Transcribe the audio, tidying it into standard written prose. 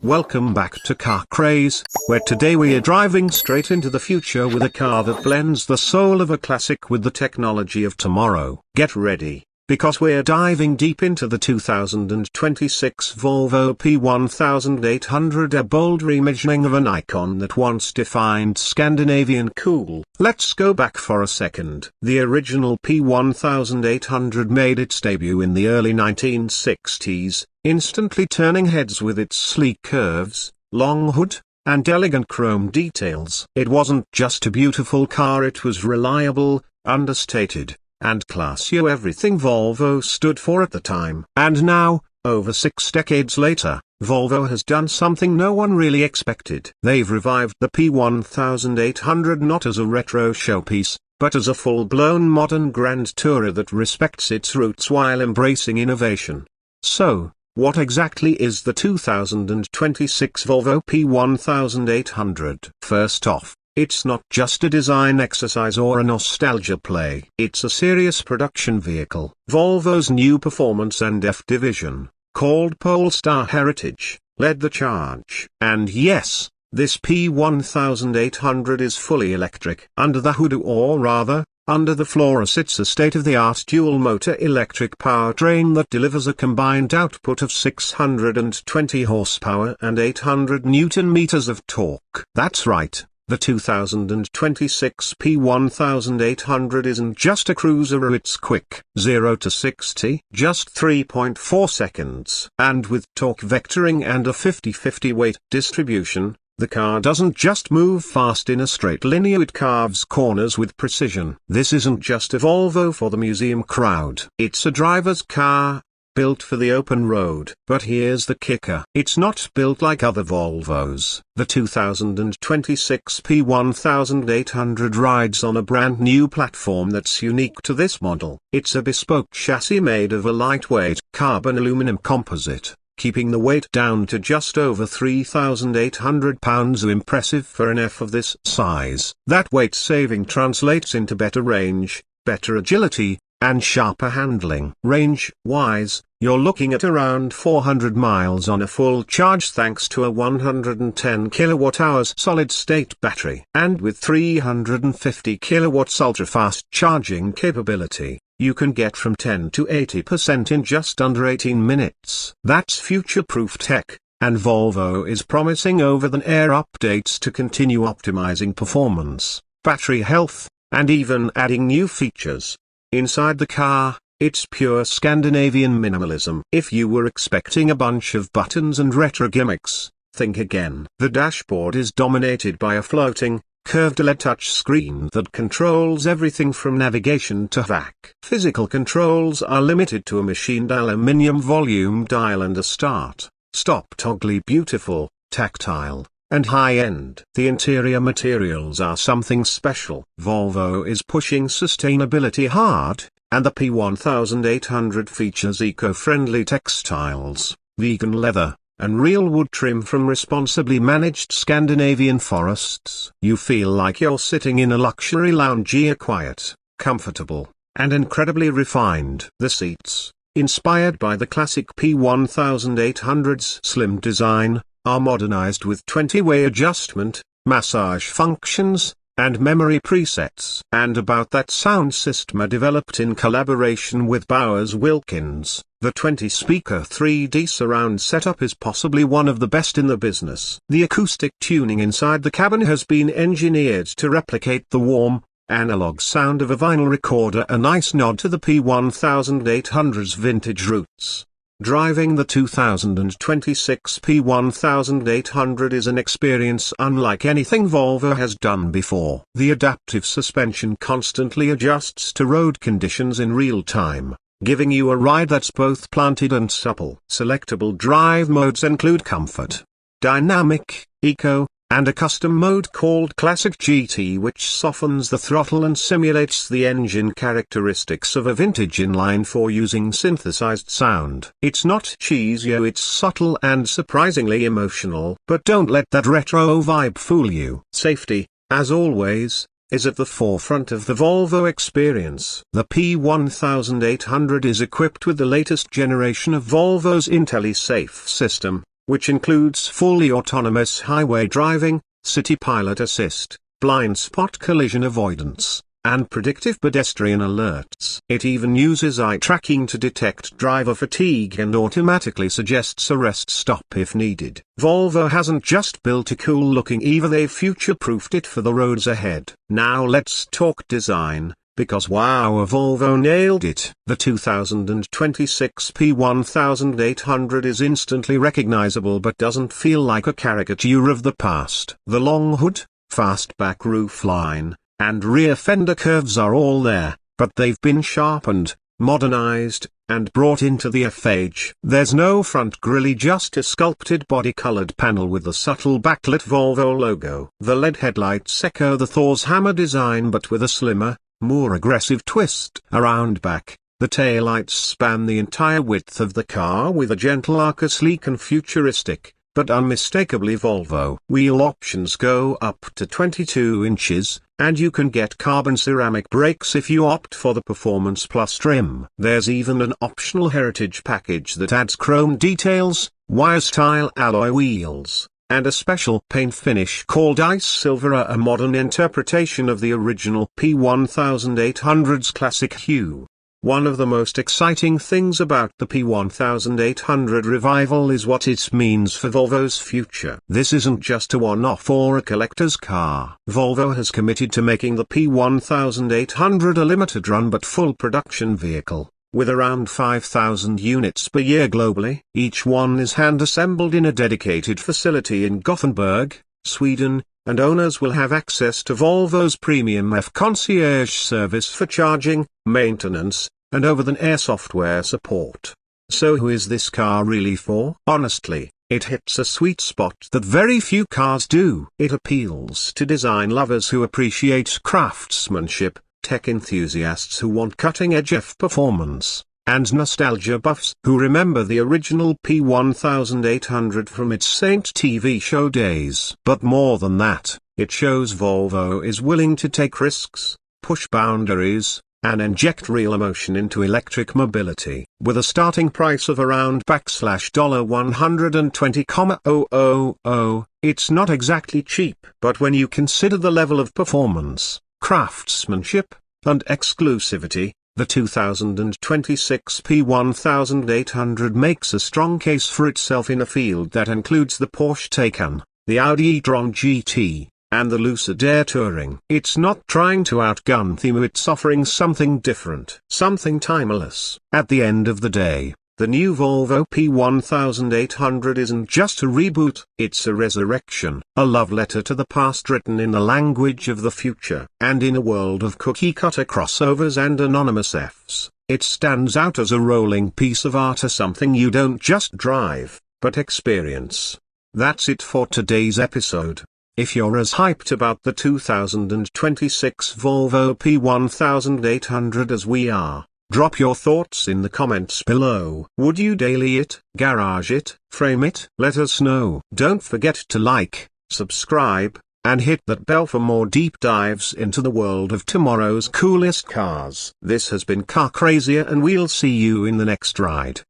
Welcome back to CarCraze, where today we are driving straight into the future with a car that blends the soul of a classic with the technology of tomorrow. Get ready, because we're diving deep into the 2026 Volvo P1800, a bold reimagining of an icon that once defined Scandinavian cool. Let's go back for a second. The original P1800 made its debut in the early 1960s, instantly turning heads with its sleek curves, long hood, and elegant chrome details. It wasn't just a beautiful car, it was reliable, understated, and classy, everything Volvo stood for at the time. And now, over 6 decades later, Volvo has done something no one really expected. They've revived the P1800 not as a retro showpiece, but as a full-blown modern grand tourer that respects its roots while embracing innovation. So, what exactly is the 2026 Volvo P1800? First off, it's not just a design exercise or a nostalgia play. It's a serious production vehicle. Volvo's new performance and F division, called Polestar Heritage, led the charge. And yes, this P1800 is fully electric. Under the hood, or rather, under the floor, sits a state-of-the-art dual-motor electric powertrain that delivers a combined output of 620 horsepower and 800 Newton-meters of torque. That's right. The 2026 P1800 isn't just a cruiser, it's quick. 0 to 60, just 3.4 seconds. And with torque vectoring and a 50-50 weight distribution, the car doesn't just move fast in a straight linear, it carves corners with precision. This isn't just a Volvo for the museum crowd. It's a driver's car, built for the open road. But here's the kicker. It's not built like other Volvos. The 2026 P1800 rides on a brand new platform that's unique to this model. It's a bespoke chassis made of a lightweight carbon aluminum composite, keeping the weight down to just over 3,800 pounds. Impressive for an F of this size. That weight saving translates into better range, better agility, and sharper handling. Range-wise, you're looking at around 400 miles on a full charge thanks to a 110 kWh solid-state battery. And with 350 kilowatts ultra-fast charging capability, you can get from 10 to 80% in just under 18 minutes. That's future-proof tech, and Volvo is promising over-the-air updates to continue optimizing performance, battery health, and even adding new features. Inside the car, it's pure Scandinavian minimalism. If you were expecting a bunch of buttons and retro gimmicks, think again. The dashboard is dominated by a floating, curved LED touch screen that controls everything from navigation to VAC. Physical controls are limited to a machined aluminium volume dial and a start-stop toggle. Beautiful, tactile, and high-end. The interior materials are something special. Volvo is pushing sustainability hard, and the P1800 features eco-friendly textiles, vegan leather, and real wood trim from responsibly managed Scandinavian forests. You feel like you're sitting in a luxury lounge, quiet, comfortable, and incredibly refined. The seats, inspired by the classic P1800's slim design, are modernized with 20-way adjustment, massage functions, and memory presets. And about that sound system, developed in collaboration with Bowers Wilkins, the 20-speaker 3D surround setup is possibly one of the best in the business. The acoustic tuning inside the cabin has been engineered to replicate the warm, analog sound of a vinyl recorder, a nice nod to the P1800's vintage roots. Driving the 2026 P1800 is an experience unlike anything Volvo has done before. The adaptive suspension constantly adjusts to road conditions in real time, giving you a ride that's both planted and supple. Selectable drive modes include Comfort, Dynamic, Eco, and a custom mode called Classic GT, which softens the throttle and simulates the engine characteristics of a vintage inline-4 using synthesized sound. It's not cheesy, it's subtle and surprisingly emotional. But don't let that retro vibe fool you. Safety, as always, is at the forefront of the Volvo experience. The P1800 is equipped with the latest generation of Volvo's IntelliSafe system, which includes fully autonomous highway driving, city pilot assist, blind spot collision avoidance, and predictive pedestrian alerts. It even uses eye tracking to detect driver fatigue and automatically suggests a rest stop if needed. Volvo hasn't just built a cool-looking EV, they've future-proofed it for the roads ahead. Now let's talk design, because wow, Volvo nailed it. The 2026 P1800 is instantly recognizable but doesn't feel like a caricature of the past. The long hood, fastback roofline, and rear fender curves are all there, but they've been sharpened, modernized, and brought into the F-age. There's no front grille, just a sculpted body-colored panel with the subtle backlit Volvo logo. The LED headlights echo the Thor's hammer design but with a slimmer, more aggressive twist. Around back, the taillights span the entire width of the car with a gentle arc, a sleek and futuristic, but unmistakably Volvo. Wheel options go up to 22 inches, and you can get carbon ceramic brakes if you opt for the Performance Plus trim. There's even an optional Heritage package that adds chrome details, wire-style alloy wheels, and a special paint finish called Ice Silver, a modern interpretation of the original P1800's classic hue. One of the most exciting things about the P1800 revival is what it means for Volvo's future. This isn't just a one-off or a collector's car. Volvo has committed to making the P1800 a limited run but full production vehicle, with around 5,000 units per year globally. Each one is hand-assembled in a dedicated facility in Gothenburg, Sweden, and owners will have access to Volvo's premium F-Concierge service for charging, maintenance, and over-the-air software support. So who is this car really for? Honestly, it hits a sweet spot that very few cars do. It appeals to design lovers who appreciate craftsmanship, tech enthusiasts who want cutting-edge F performance, and nostalgia buffs who remember the original P1800 from its Saint TV show days. But more than that, it shows Volvo is willing to take risks, push boundaries, and inject real emotion into electric mobility. With a starting price of around $120,000, it's not exactly cheap. But when you consider the level of performance, craftsmanship, and exclusivity, the 2026 P1800 makes a strong case for itself in a field that includes the Porsche Taycan, the Audi e-tron GT, and the Lucid Air Touring. It's not trying to outgun theme, it's offering something different, something timeless. At the end of the day, the new Volvo P1800 isn't just a reboot, it's a resurrection, a love letter to the past written in the language of the future. And in a world of cookie-cutter crossovers and anonymous Fs, it stands out as a rolling piece of art, as something you don't just drive, but experience. That's it for today's episode. If you're as hyped about the 2026 Volvo P1800 as we are, drop your thoughts in the comments below. Would you daily it, garage it, frame it? Let us know. Don't forget to like, subscribe, and hit that bell for more deep dives into the world of tomorrow's coolest cars. This has been CarCraze, and we'll see you in the next ride.